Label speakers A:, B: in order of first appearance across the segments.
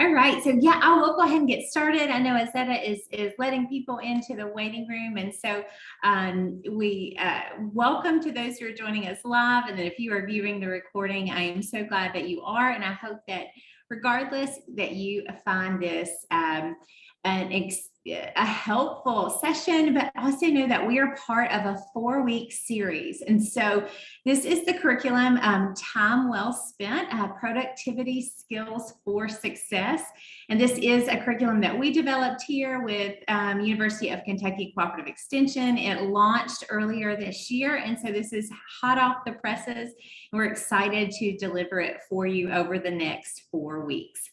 A: All right, so yeah, I will go ahead and get started. I know Azetta is letting people into the waiting room, and so we welcome to those who are joining us live, and then if you are viewing the recording, I am so glad that you are, and I hope that regardless that you find this a helpful session, but also know that we are part of a 4-week series. And so this is the curriculum, Time Well Spent, Productivity Skills for Success. And this is a curriculum that we developed here with University of Kentucky Cooperative Extension. It launched earlier this year. And so this is hot off the presses. And we're excited to deliver it for you over the next 4 weeks.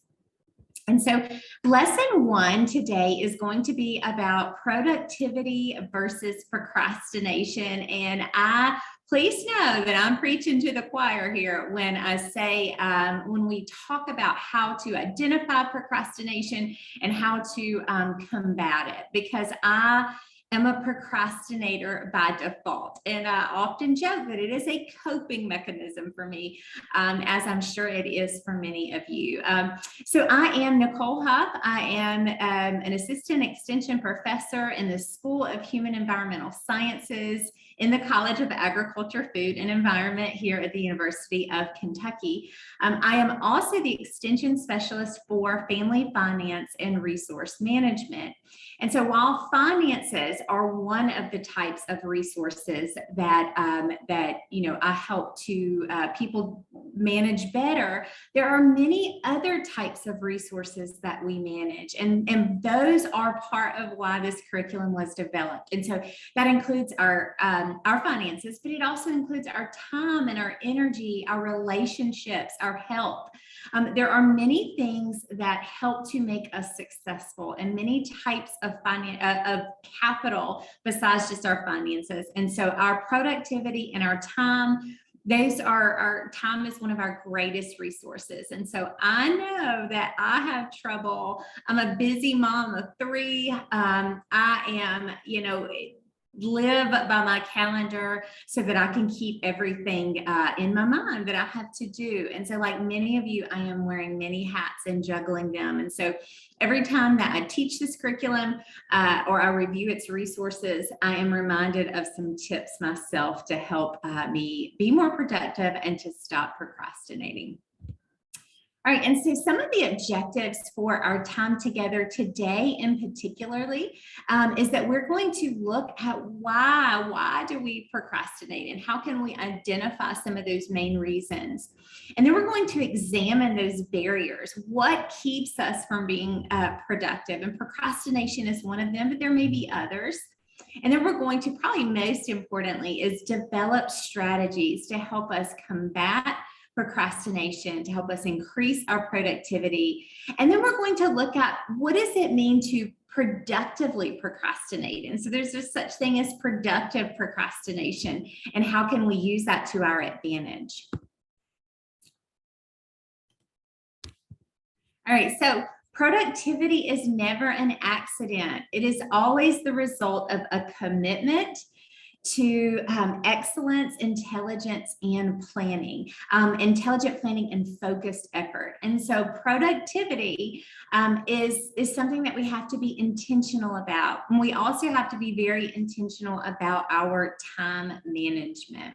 A: And so lesson 1 today is going to be about productivity versus procrastination. And please know that I'm preaching to the choir here when I say, when we talk about how to identify procrastination and how to combat it, because I am a procrastinator by default. And I often joke that it is a coping mechanism for me, as I'm sure it is for many of you. So I am Nicole Huff. I am an assistant extension professor in the School of Human Environmental Sciences in the College of Agriculture, Food, and Environment here at the University of Kentucky. I am also the extension specialist for family finance and resource management. And so while finances are one of the types of resources that I help to people manage better, there are many other types of resources that we manage, and those are part of why this curriculum was developed. And so that includes our finances, but it also includes our time and our energy, our relationships, our health. There are many things that help to make us successful, and many types of capital besides just our finances. And so our productivity and our time, our time is one of our greatest resources. And so I know that I have trouble. I'm a busy mom of 3. I am, live by my calendar so that I can keep everything in my mind that I have to do. And so like many of you, I am wearing many hats and juggling them. And so every time that I teach this curriculum or I review its resources, I am reminded of some tips myself to help me be more productive and to stop procrastinating. All right, and so some of the objectives for our time together today in particularly is that we're going to look at why do we procrastinate and how can we identify some of those main reasons. And then we're going to examine those barriers. What keeps us from being productive? And procrastination is one of them, but there may be others. And then we're going to, probably most importantly, is develop strategies to help us combat procrastination, to help us increase our productivity. And then we're going to look at what does it mean to productively procrastinate. And so there's just such thing as productive procrastination, and how can we use that to our advantage. All right, so productivity is never an accident. It is always the result of a commitment to excellence, intelligence, and planning, intelligent planning and focused effort. And so productivity is something that we have to be intentional about. And we also have to be very intentional about our time management.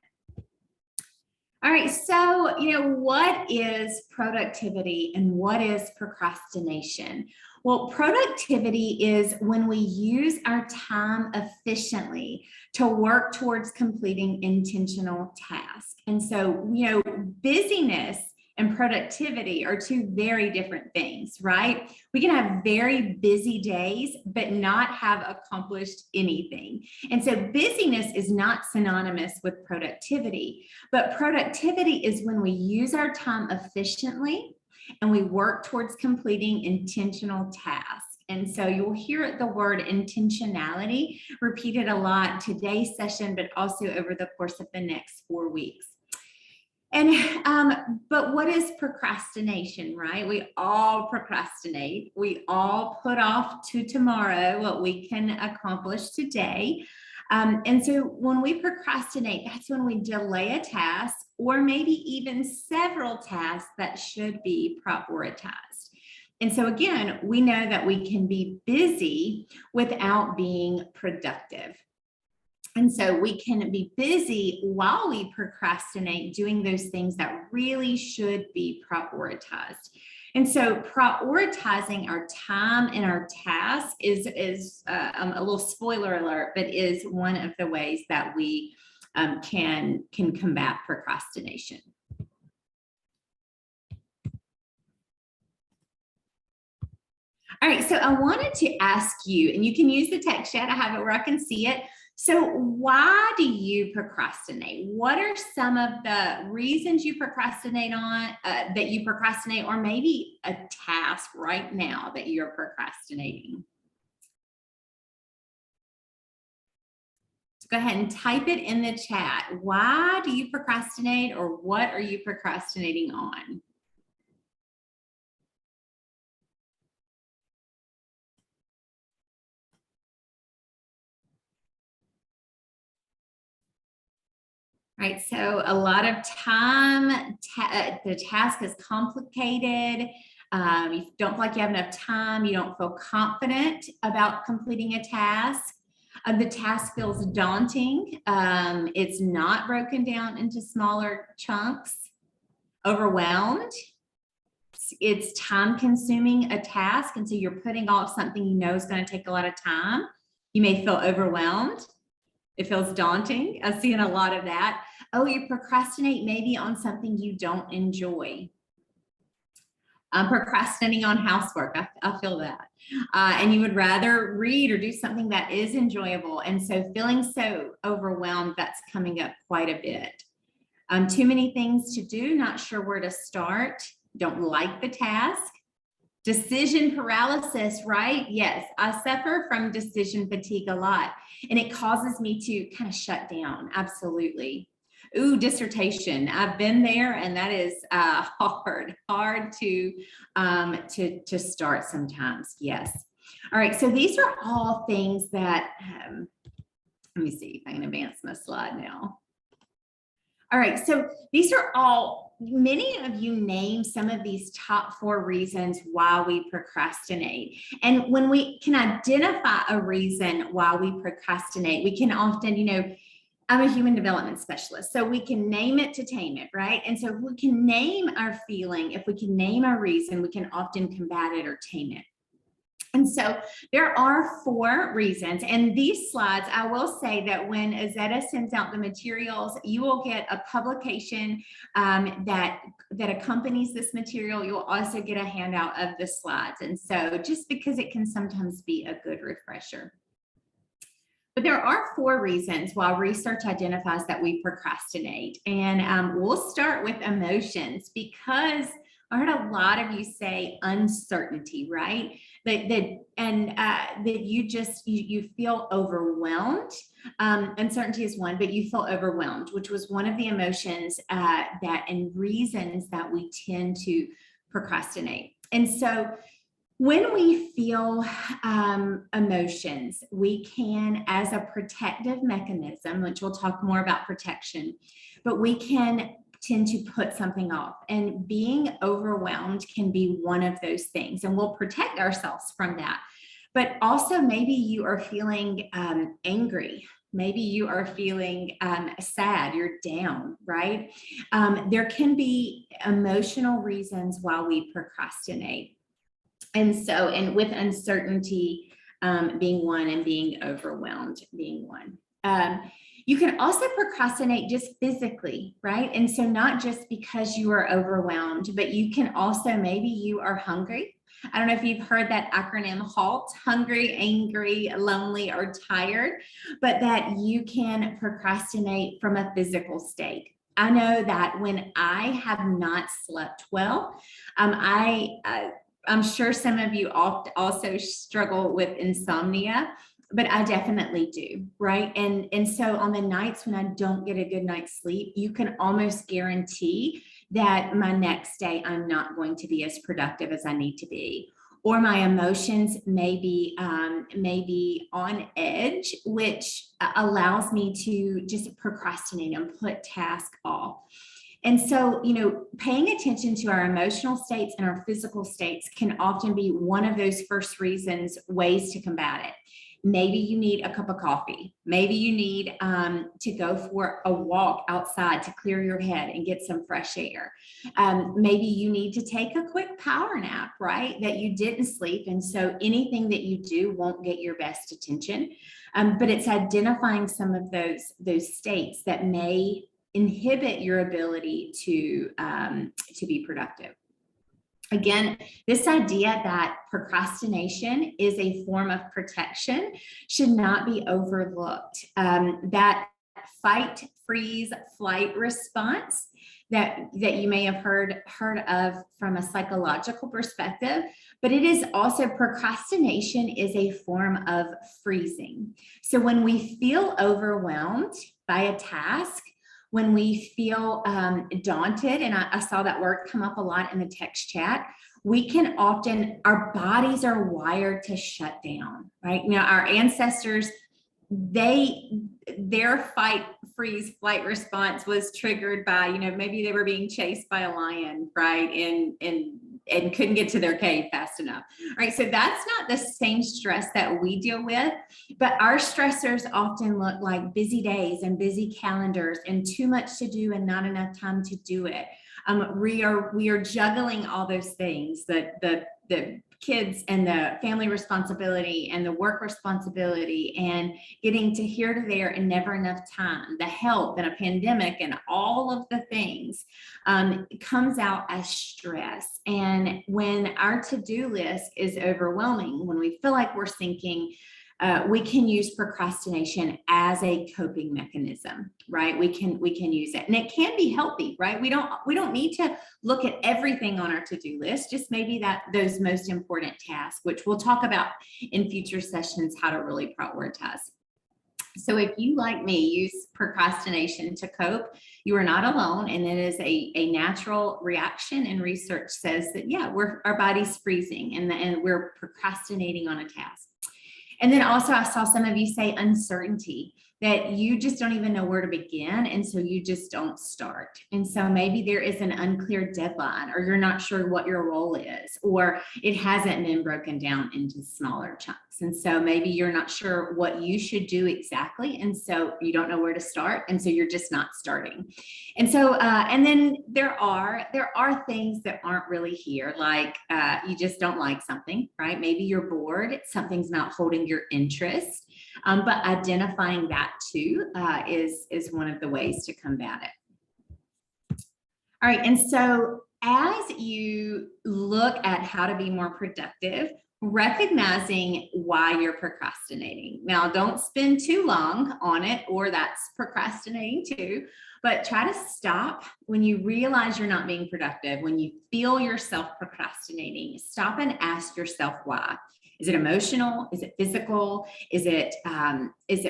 A: All right, so, what is productivity and what is procrastination? Well, productivity is when we use our time efficiently to work towards completing intentional tasks. And so, busyness and productivity are 2 very different things, right? We can have very busy days, but not have accomplished anything. And so busyness is not synonymous with productivity, but productivity is when we use our time efficiently and we work towards completing intentional tasks. And so you'll hear the word intentionality repeated a lot in today's session, but also over the course of the next 4 weeks. And but what is procrastination, right? We all procrastinate. We all put off to tomorrow what we can accomplish today. And so when we procrastinate, that's when we delay a task or maybe even several tasks that should be prioritized. And so again, we know that we can be busy without being productive. And so we can be busy while we procrastinate doing those things that really should be prioritized. And so prioritizing our time and our task is a little spoiler alert, but is one of the ways that we can combat procrastination. All right, so I wanted to ask you, and you can use the text chat, I have it where I can see it. So why do you procrastinate? What are some of the reasons you procrastinate or maybe a task right now that you're procrastinating? So go ahead and type it in the chat. Why do you procrastinate, or what are you procrastinating on? Right, so a lot of time, the task is complicated. You don't feel like you have enough time. You don't feel confident about completing a task. The task feels daunting. It's not broken down into smaller chunks. Overwhelmed. It's time consuming a task. And so you're putting off something you know is going to take a lot of time. You may feel overwhelmed. It feels daunting. I'm seeing a lot of that. Oh, you procrastinate maybe on something you don't enjoy. I'm procrastinating on housework. I feel that. And you would rather read or do something that is enjoyable. And so feeling so overwhelmed, that's coming up quite a bit. Too many things to do, not sure where to start, don't like the task. Decision paralysis, right? Yes, I suffer from decision fatigue a lot, and it causes me to kind of shut down. Absolutely. Ooh, dissertation. I've been there, and that is hard to start sometimes. Yes. All right. So these are all things that. Let me see if I can advance my slide now. All right, so these are all, many of you name some of these top 4 reasons why we procrastinate. And when we can identify a reason why we procrastinate, we can often, I'm a human development specialist, so we can name it to tame it, right? And so if we can name our feeling, if we can name our reason, we can often combat it or tame it. And so there are 4 reasons. And these slides, I will say that when Azetta sends out the materials, you will get a publication that accompanies this material. You'll also get a handout of the slides. And so just because it can sometimes be a good refresher. But there are 4 reasons why research identifies that we procrastinate. And we'll start with emotions, because I heard a lot of you say uncertainty, right? That you feel overwhelmed. Uncertainty is one, but you feel overwhelmed, which was one of the emotions and reasons that we tend to procrastinate. And so when we feel emotions, we can, as a protective mechanism, which we'll talk more about protection, but we can tend to put something off, and being overwhelmed can be one of those things, and we'll protect ourselves from that. But also maybe you are feeling angry. Maybe you are feeling sad, you're down, right? There can be emotional reasons why we procrastinate. And with uncertainty being one, and being overwhelmed being one. You can also procrastinate just physically, right? And so not just because you are overwhelmed, but you can also, maybe you are hungry. I don't know if you've heard that acronym HALT: hungry, angry, lonely, or tired, but that you can procrastinate from a physical state. I know that when I have not slept well, I'm sure some of you also struggle with insomnia, but I definitely do, right? And so on the nights when I don't get a good night's sleep, you can almost guarantee that my next day I'm not going to be as productive as I need to be, or my emotions may be on edge, which allows me to just procrastinate and put tasks off. And so, paying attention to our emotional states and our physical states can often be one of those first ways to combat it. Maybe you need a cup of coffee. Maybe you need to go for a walk outside to clear your head and get some fresh air. Maybe you need to take a quick power nap, right? That you didn't sleep. And so anything that you do won't get your best attention. But it's identifying some of those states that may inhibit your ability to be productive. Again, this idea that procrastination is a form of protection should not be overlooked. That fight, freeze, flight response that you may have heard of from a psychological perspective, but it is also, procrastination is a form of freezing. So when we feel overwhelmed by a task, when we feel daunted, and I saw that word come up a lot in the text chat, we can often, our bodies are wired to shut down, right? Now, our ancestors, their fight, freeze, flight response was triggered by, maybe they were being chased by a lion, right? And couldn't get to their cave fast enough, right? So that's not the same stress that we deal with, but our stressors often look like busy days and busy calendars and too much to do and not enough time to do it. We are juggling all those things, the kids and the family responsibility and the work responsibility and getting to here to there and never enough time, the health and a pandemic and all of the things comes out as stress. And when our to-do list is overwhelming, when we feel like we're sinking, we can use procrastination as a coping mechanism, right? We can use it, and it can be healthy, right? We don't need to look at everything on our to-do list, just maybe those most important tasks, which we'll talk about in future sessions, how to really prioritize. So if you, like me, use procrastination to cope, you are not alone, and it is a natural reaction. And research says that, our body's freezing and we're procrastinating on a task. And then also, I saw some of you say uncertainty, that you just don't even know where to begin. And so you just don't start. And so maybe there is an unclear deadline, or you're not sure what your role is, or it hasn't been broken down into smaller chunks. And so maybe you're not sure what you should do exactly. And so you don't know where to start. And so you're just not starting. And so, and then there are things that aren't really here, like you just don't like something, right? Maybe you're bored, something's not holding your interest. But identifying that too is one of the ways to combat it. All right, and so as you look at how to be more productive, recognizing why you're procrastinating. Now, don't spend too long on it, or that's procrastinating too, but try to stop when you realize you're not being productive, when you feel yourself procrastinating. Stop and ask yourself why. Is it emotional? Is it physical? Is it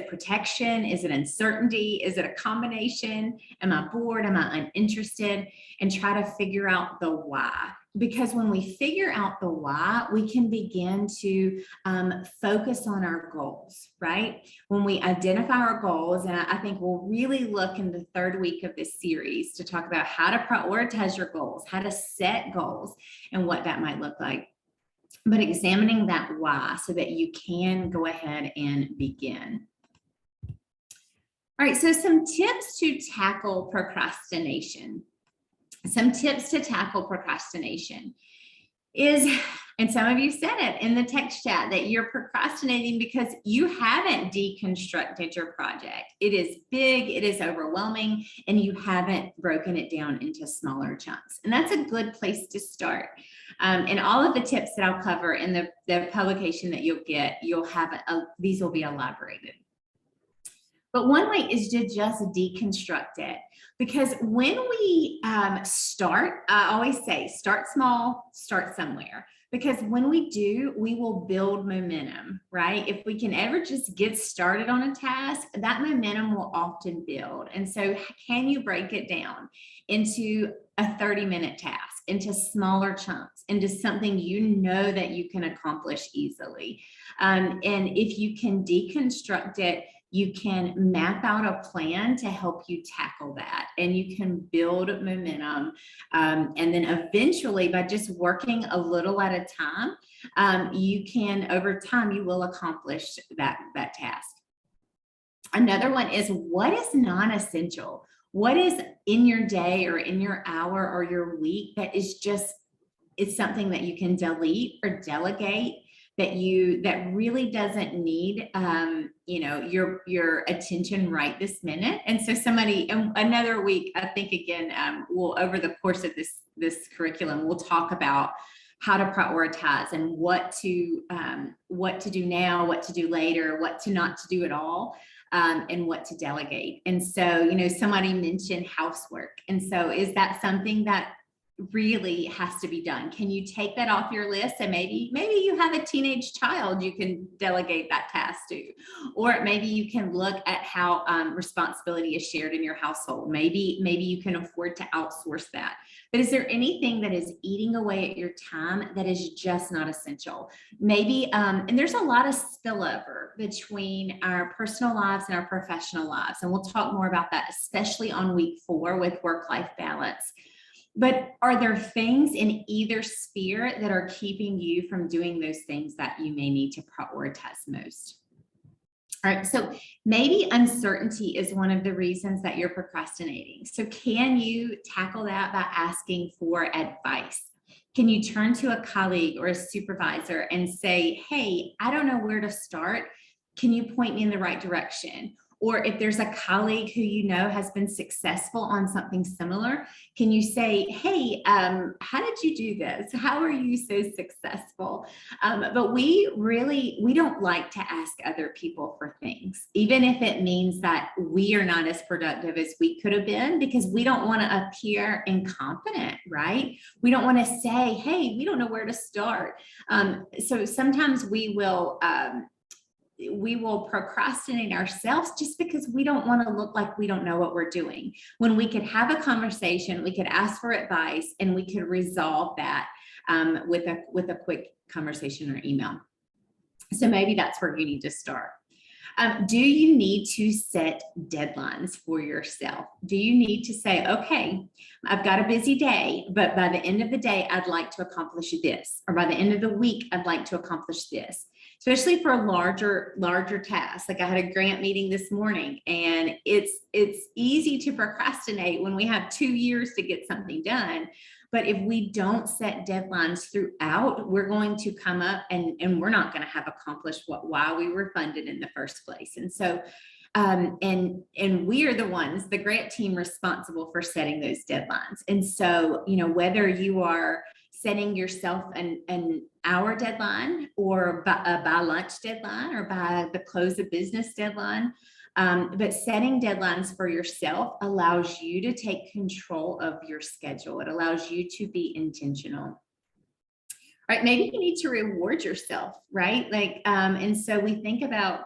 A: protection? Is it uncertainty? Is it a combination? Am I bored? Am I uninterested? And try to figure out the why. Because when we figure out the why, we can begin to focus on our goals, right? When we identify our goals, and I think we'll really look in the third week of this series to talk about how to prioritize your goals, how to set goals, and what that might look like. But examining that why so that you can go ahead and begin. All right, so some tips to tackle procrastination. Some tips to tackle procrastination is, and some of you said it in the text chat, that you're procrastinating because you haven't deconstructed your project. It is big, it is overwhelming, and you haven't broken it down into smaller chunks. And that's a good place to start. And all of the tips that I'll cover in the publication that you'll get, these will be elaborated. But one way is to just deconstruct it. Because when we start, I always say, start small, start somewhere. Because when we do, we will build momentum, right? If we can ever just get started on a task, that momentum will often build. And so can you break it down into a 30-minute task, into smaller chunks, into something you know that you can accomplish easily? And if you can deconstruct it, you can map out a plan to help you tackle that, and you can build momentum. And then eventually, by just working a little at a time, you can, over time, you will accomplish that task. Another one is, what is non-essential? What is in your day or in your hour or your week that is just, it's something that you can delete or delegate, that really doesn't need your attention right this minute. And so another week, I think, again, we'll, over the course of this curriculum, we'll talk about how to prioritize and what to do now, what to do later, what to not to do at all, and what to delegate. And so, somebody mentioned housework. And so is that something that really has to be done? Can you take that off your list? And maybe you have a teenage child you can delegate that task to, or maybe you can look at how responsibility is shared in your household. Maybe you can afford to outsource that. But is there anything that is eating away at your time that is just not essential? Maybe, and there's a lot of spillover between our personal lives and our professional lives. And we'll talk more about that, especially on week 4 with work-life balance. But are there things in either sphere that are keeping you from doing those things that you may need to prioritize most? All right, so maybe uncertainty is one of the reasons that you're procrastinating. So can you tackle that by asking for advice? Can you turn to a colleague or a supervisor and say, hey, I don't know where to start. Can you point me in the right direction? Or if there's a colleague who has been successful on something similar, can you say, hey, how did you do this? How are you so successful? But we don't like to ask other people for things, even if it means that we are not as productive as we could have been, because we don't want to appear incompetent, right? We don't want to say, hey, we don't know where to start. So sometimes we will procrastinate ourselves just because we don't want to look like we don't know what we're doing, when we could have a conversation, we could ask for advice, and we could resolve that with a quick conversation or email. So maybe that's where you need to start. Do you need to set deadlines for yourself? Do you need to say, okay, I've got a busy day, but by the end of the day, I'd like to accomplish this, or by the end of the week, I'd like to accomplish this. Especially for larger tasks. Like I had a grant meeting this morning, and it's easy to procrastinate when we have 2 years to get something done. But if we don't set deadlines throughout, we're going to come up and we're not going to have accomplished why we were funded in the first place. And so, and we are the ones, the grant team, responsible for setting those deadlines. And so, whether you are setting yourself an hour deadline, or by lunch deadline, or by the close of business deadline, but setting deadlines for yourself allows you to take control of your schedule. It allows you to be intentional. All right, maybe you need to reward yourself, right? Like, and so we think about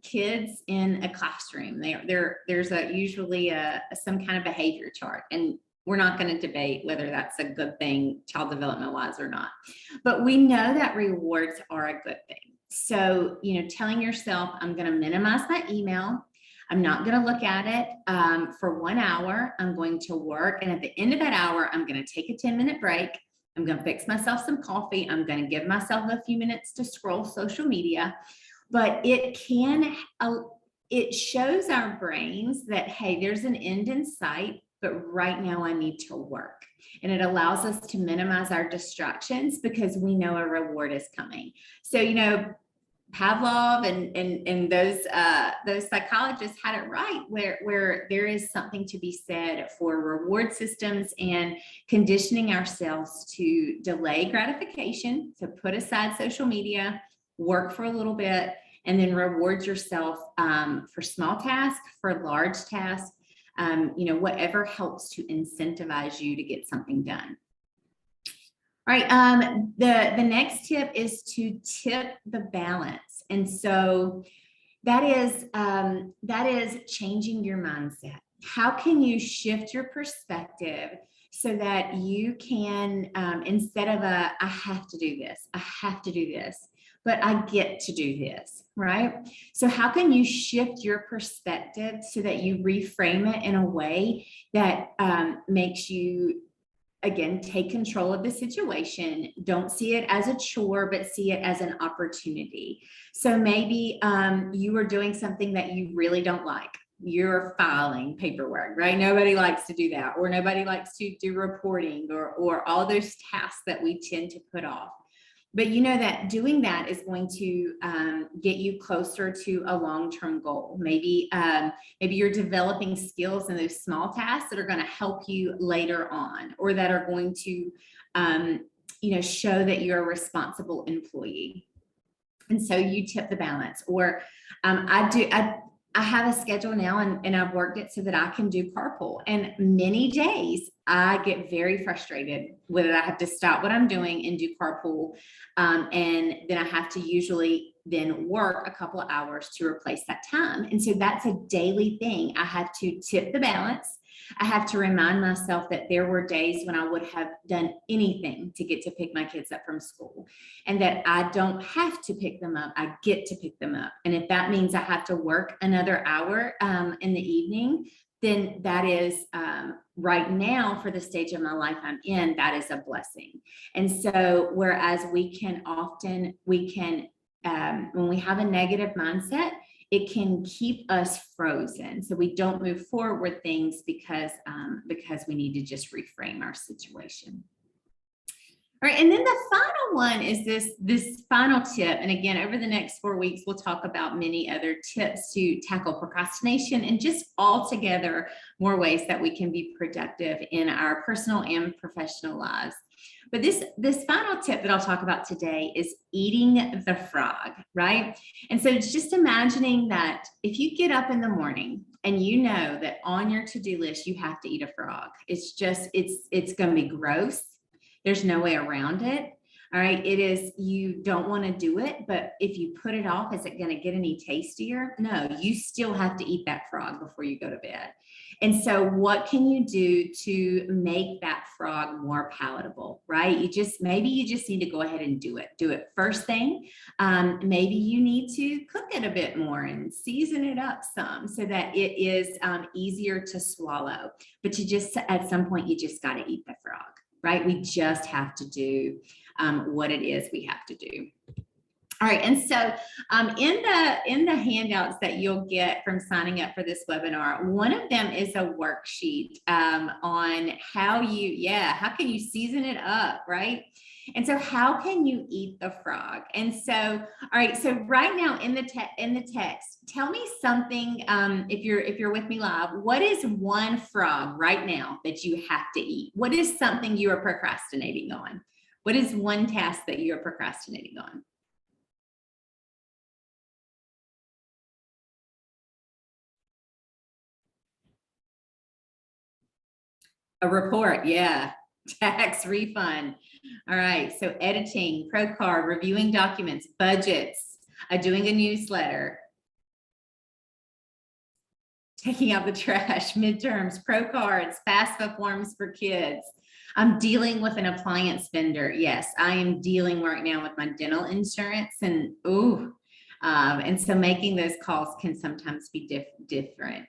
A: kids in a classroom. There's usually some kind of behavior chart, and we're not going to debate whether that's a good thing child development wise or not, but we know that rewards are a good thing. So, telling yourself, I'm going to minimize my email. I'm not going to look at it for 1 hour. I'm going to work. And at the end of that hour, I'm going to take a 10-minute break. I'm going to fix myself some coffee. I'm going to give myself a few minutes to scroll social media. But it shows our brains that, hey, there's an end in sight, but right now I need to work. And it allows us to minimize our distractions because we know a reward is coming. So, Pavlov and those psychologists had it right, where there is something to be said for reward systems and conditioning ourselves to delay gratification. So put aside social media, work for a little bit, and then reward yourself for small tasks, for large tasks, whatever helps to incentivize you to get something done. All right, the next tip is to tip the balance. And so that is changing your mindset. How can you shift your perspective so that you can, instead of I have to do this, but I get to do this, right? So how can you shift your perspective so that you reframe it in a way that makes you, again, take control of the situation? Don't see it as a chore, but see it as an opportunity. So maybe you are doing something that you really don't like. You're filing paperwork, right? Nobody likes to do that, or nobody likes to do reporting, or all those tasks that we tend to put off. But you know that doing that is going to get you closer to a long-term goal. Maybe you're developing skills in those small tasks that are going to help you later on, or that are going to show that you're a responsible employee. And so you tip the balance. Or I have a schedule now, and I've worked it so that I can do carpool. And many days I get very frustrated with it. I have to stop what I'm doing and do carpool. And then I have to usually then work a couple of hours to replace that time. And so that's a daily thing. I have to tip the balance. I have to remind myself that there were days when I would have done anything to get to pick my kids up from school, and that I don't have to pick them up. I get to pick them up. And if that means I have to work another hour in the evening, then that is right now, for the stage of my life I'm in, that is a blessing. And so whereas when we have a negative mindset, it can keep us frozen. So we don't move forward with things because we need to just reframe our situation. All right, and then the final one is this final tip. And again, over the next 4 weeks, we'll talk about many other tips to tackle procrastination, and just altogether more ways that we can be productive in our personal and professional lives. But this final tip that I'll talk about today is eating the frog, right? And so it's just imagining that if you get up in the morning and you know that on your to-do list you have to eat a frog, it's going to be gross. There's no way around it. All right. It is, you don't want to do it, but if you put it off, is it going to get any tastier? No, you still have to eat that frog before you go to bed. And so what can you do to make that frog more palatable, right? Maybe you just need to go ahead and do it first thing. Maybe you need to cook it a bit more and season it up some so that it is easier to swallow. But at some point, you just got to eat the frog, right? We just have to do what it is we have to do. All right, and so in the handouts that you'll get from signing up for this webinar, one of them is a worksheet on how can you season it up, right? And so how can you eat the frog? And so, all right, so right now in the text, tell me something, if you're with me live, what is one frog right now that you have to eat? What is something you are procrastinating on? What is one task that you're procrastinating on? A report, yeah. Tax refund. All right, so editing, pro card, reviewing documents, budgets, doing a newsletter, taking out the trash, midterms, pro cards, FAFSA forms for kids. I'm dealing with an appliance vendor. Yes, I am dealing right now with my dental insurance, and so making those calls can sometimes be different.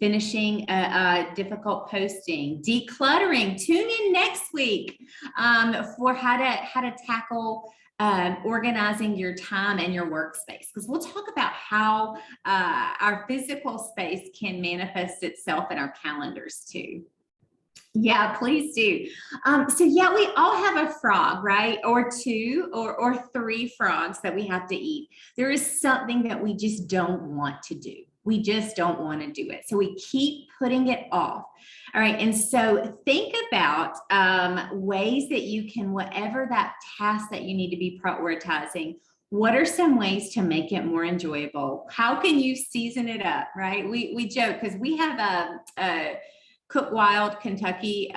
A: Finishing a difficult posting, decluttering. Tune in next week for how to tackle organizing your time and your workspace, because we'll talk about how our physical space can manifest itself in our calendars too. Yeah, please do. So yeah, we all have a frog, right? Or two or three frogs that we have to eat. There is something that we just don't want to do. We just don't want to do it. So we keep putting it off. All right. And so think about ways that you can, whatever that task that you need to be prioritizing, what are some ways to make it more enjoyable? How can you season it up, right? We joke because we have a Cook Wild Kentucky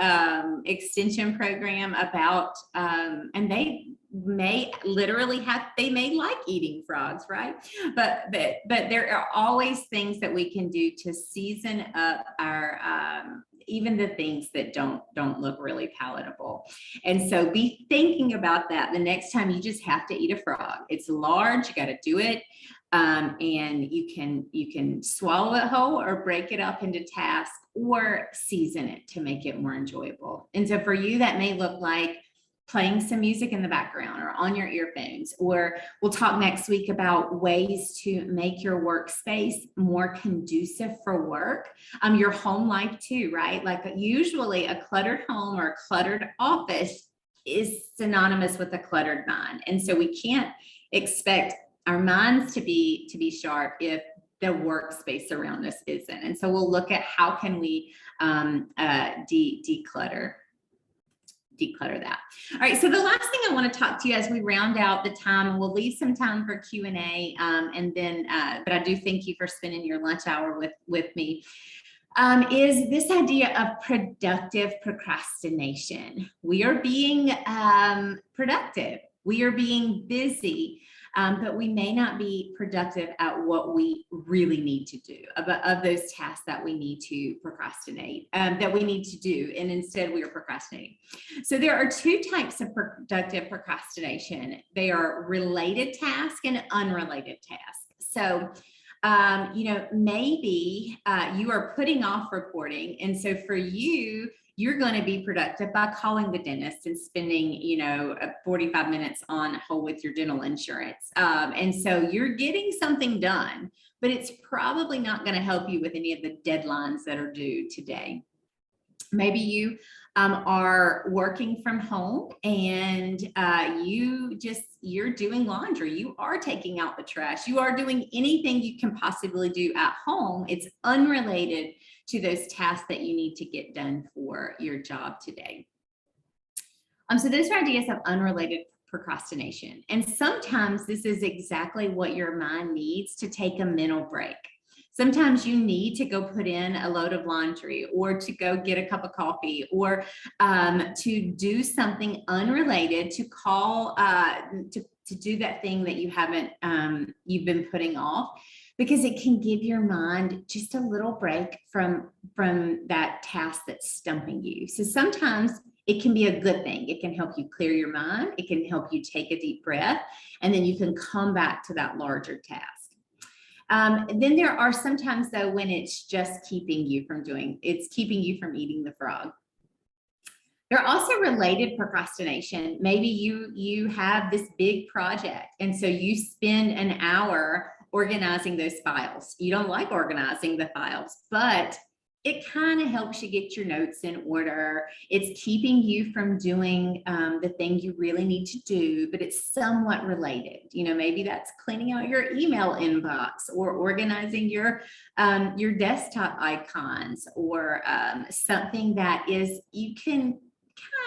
A: extension program about, and they may like eating frogs, right? But there are always things that we can do to season up our even the things that don't look really palatable. And so be thinking about that the next time you just have to eat a frog. It's large, you got to do it. And you can swallow it whole or break it up into tasks or season it to make it more enjoyable. And so for you, that may look like playing some music in the background or on your earphones, or we'll talk next week about ways to make your workspace more conducive for work. Your home life too, right? Like usually a cluttered home or a cluttered office is synonymous with a cluttered mind. And so we can't expect our minds to be sharp if the workspace around us isn't. And so we'll look at how can we declutter that. All right, so the last thing I want to talk to you as we round out the time, and we'll leave some time for Q&A, and then, but I do thank you for spending your lunch hour with me, is this idea of productive procrastination. We are being productive. We are being busy. But we may not be productive at what we really need to do, of those tasks that we need to procrastinate, that we need to do, and instead we are procrastinating. So there are two types of productive procrastination. They are related tasks and unrelated tasks. So maybe you are putting off reporting, and so for you, you're going to be productive by calling the dentist and spending, 45 minutes on hold with your dental insurance. And so you're getting something done, but it's probably not going to help you with any of the deadlines that are due today. Maybe you are working from home and you're doing laundry. You are taking out the trash. You are doing anything you can possibly do at home. It's unrelated to those tasks that you need to get done for your job today. So those are ideas of unrelated procrastination. And sometimes this is exactly what your mind needs to take a mental break. Sometimes you need to go put in a load of laundry, or to go get a cup of coffee, or to do something unrelated, to call, to do that thing that you've been putting off, because it can give your mind just a little break from that task that's stumping you. So sometimes it can be a good thing. It can help you clear your mind. It can help you take a deep breath, and then you can come back to that larger task. Then there are sometimes though when it's just keeping you from eating the frog. There are also related procrastination. Maybe you have this big project, and so you spend an hour organizing those files. You don't like organizing the files, but it kind of helps you get your notes in order. It's keeping you from doing the thing you really need to do, but it's somewhat related. Maybe that's cleaning out your email inbox, or organizing your desktop icons, or something that is, you can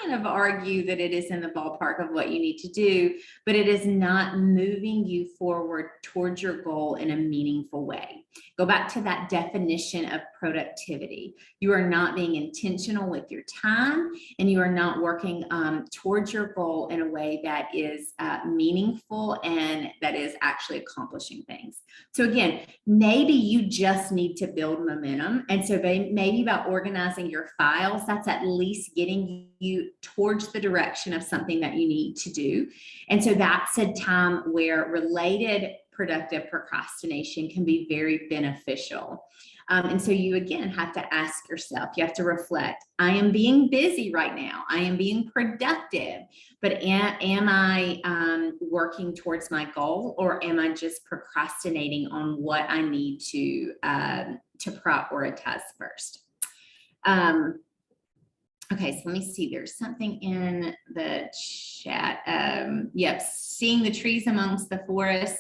A: kind of argue that it is in the ballpark of what you need to do, but it is not moving you forward towards your goal in a meaningful way. Go back to that definition of productivity. You are not being intentional with your time, and you are not working towards your goal in a way that is meaningful and that is actually accomplishing things. So again, maybe you just need to build momentum. And so maybe by organizing your files, that's at least getting you towards the direction of something that you need to do. And so that's a time where related productive procrastination can be very beneficial. And so you again have to ask yourself, you have to reflect, I am being busy right now. I am being productive, but am I working towards my goal, or am I just procrastinating on what I need to prioritize first? Okay, so let me see, there's something in the chat. Yep, seeing the trees amongst the forest,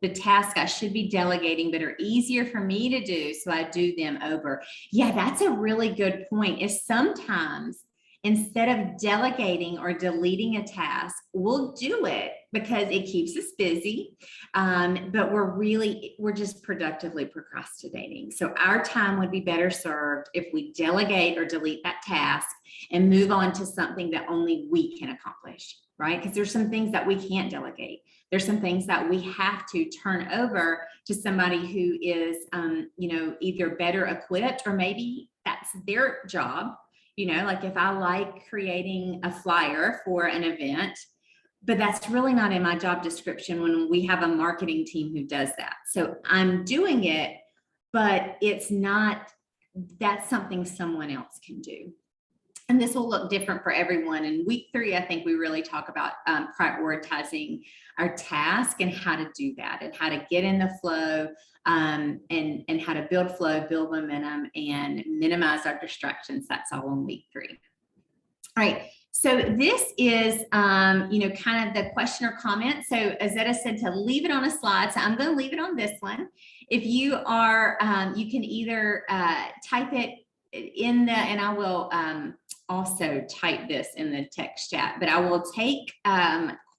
A: the task I should be delegating, but are easier for me to do, so I do them over. Yeah, that's a really good point. Is sometimes instead of delegating or deleting a task, we'll do it because it keeps us busy, but we're just productively procrastinating. So our time would be better served if we delegate or delete that task and move on to something that only we can accomplish, right? Because there's some things that we can't delegate. There's some things that we have to turn over to somebody who is, either better equipped, or maybe that's their job. You know, like if I like creating a flyer for an event, but that's really not in my job description when we have a marketing team who does that. So I'm doing it, but it's not, that's something someone else can do. And this will look different for everyone. In week 3, I think we really talk about prioritizing our task and how to do that and how to get in the flow, and how to build flow, build momentum, and minimize our distractions. That's all in week 3. All right. So this is, you know, kind of the question or comment. So Azetta said to leave it on a slide. So I'm going to leave it on this one. If you are, you can either type it in the, and I will also type this in the text chat, but I will take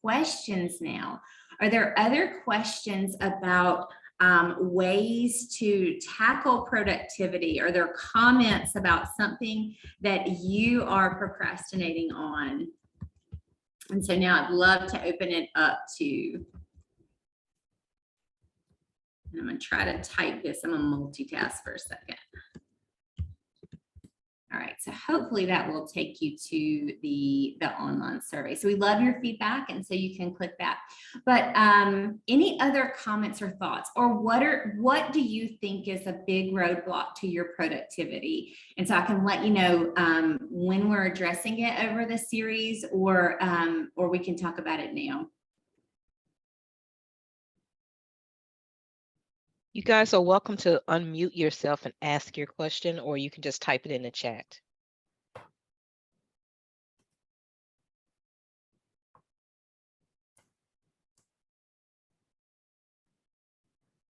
A: questions now. Are there other questions about ways to tackle productivity? Are there comments about something that you are procrastinating on? And so now I'd love to open it up to, and I'm going to try to type this. I'm going to multitask for a second. All right, so hopefully that will take you to the online survey. So we love your feedback, and so you can click that. But any other comments or thoughts, or what do you think is a big roadblock to your productivity? And so I can let you know when we're addressing it over the series, or we can talk about it now.
B: You guys are welcome to unmute yourself and ask your question, or you can just type it in the chat.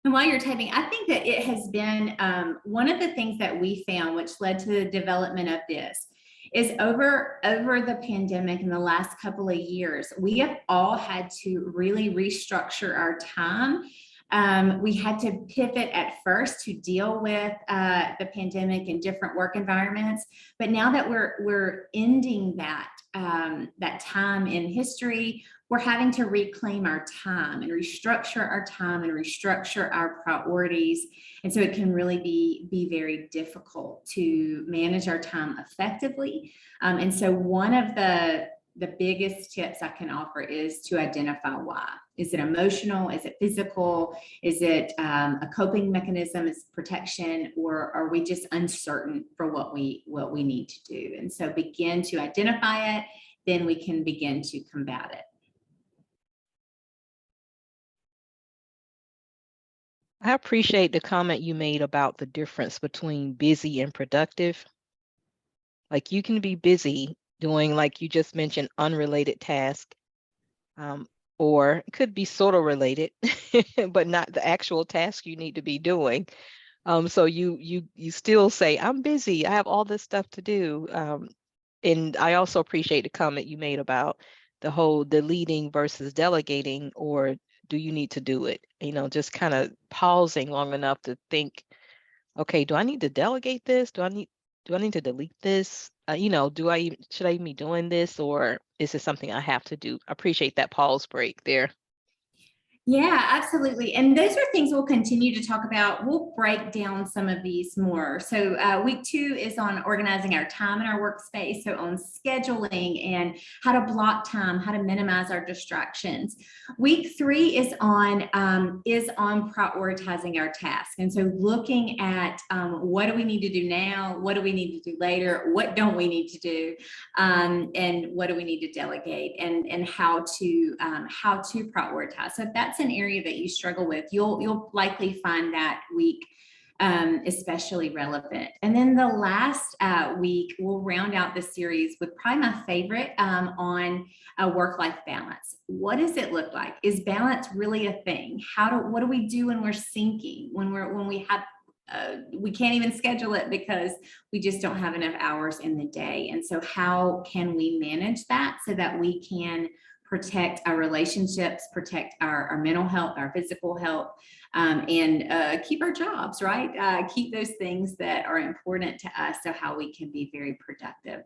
A: And while you're typing, I think that it has been one of the things that we found, which led to the development of this, is over the pandemic in the last couple of years, we have all had to really restructure our time. We had to pivot at first to deal with the pandemic and different work environments, but now that we're ending that that time in history, we're having to reclaim our time and restructure our time and restructure our priorities. And so it can really be very difficult to manage our time effectively. And so one of the biggest tips I can offer is to identify why. Is it emotional? Is it physical? Is it a coping mechanism? Is it protection? Or are we just uncertain for what we need to do? And so begin to identify it, then we can begin to combat it.
B: I appreciate the comment you made about the difference between busy and productive. Like, you can be busy doing, like you just mentioned, unrelated tasks, or it could be sort of related, but not the actual task you need to be doing. So you still say, I'm busy, I have all this stuff to do. And I also appreciate the comment you made about the whole deleting versus delegating, or do you need to do it? You know, just kind of pausing long enough to think, okay, do I need to delegate this? Do I need to delete this? You know, should I even be doing this, or is it something I have to do? I appreciate that pause break there.
A: Yeah, absolutely. And those are things we'll continue to talk about. We'll break down some of these more. So week 2 is on organizing our time in our workspace. So on scheduling and how to block time, how to minimize our distractions. Week 3 is on prioritizing our tasks. And so looking at what do we need to do now? What do we need to do later? What don't we need to do? And what do we need to delegate, and how to prioritize. So if that's an area that you struggle with, you'll likely find that week especially relevant. And then the last week, we'll round out the series with probably my favorite on work-life balance. What does it look like? Is balance really a thing? What do we do when we're sinking? When we have we can't even schedule it because we just don't have enough hours in the day. And so how can we manage that so that we can protect our relationships, protect our mental health, our physical health, and keep our jobs, right? Keep those things that are important to us, so how we can be very productive.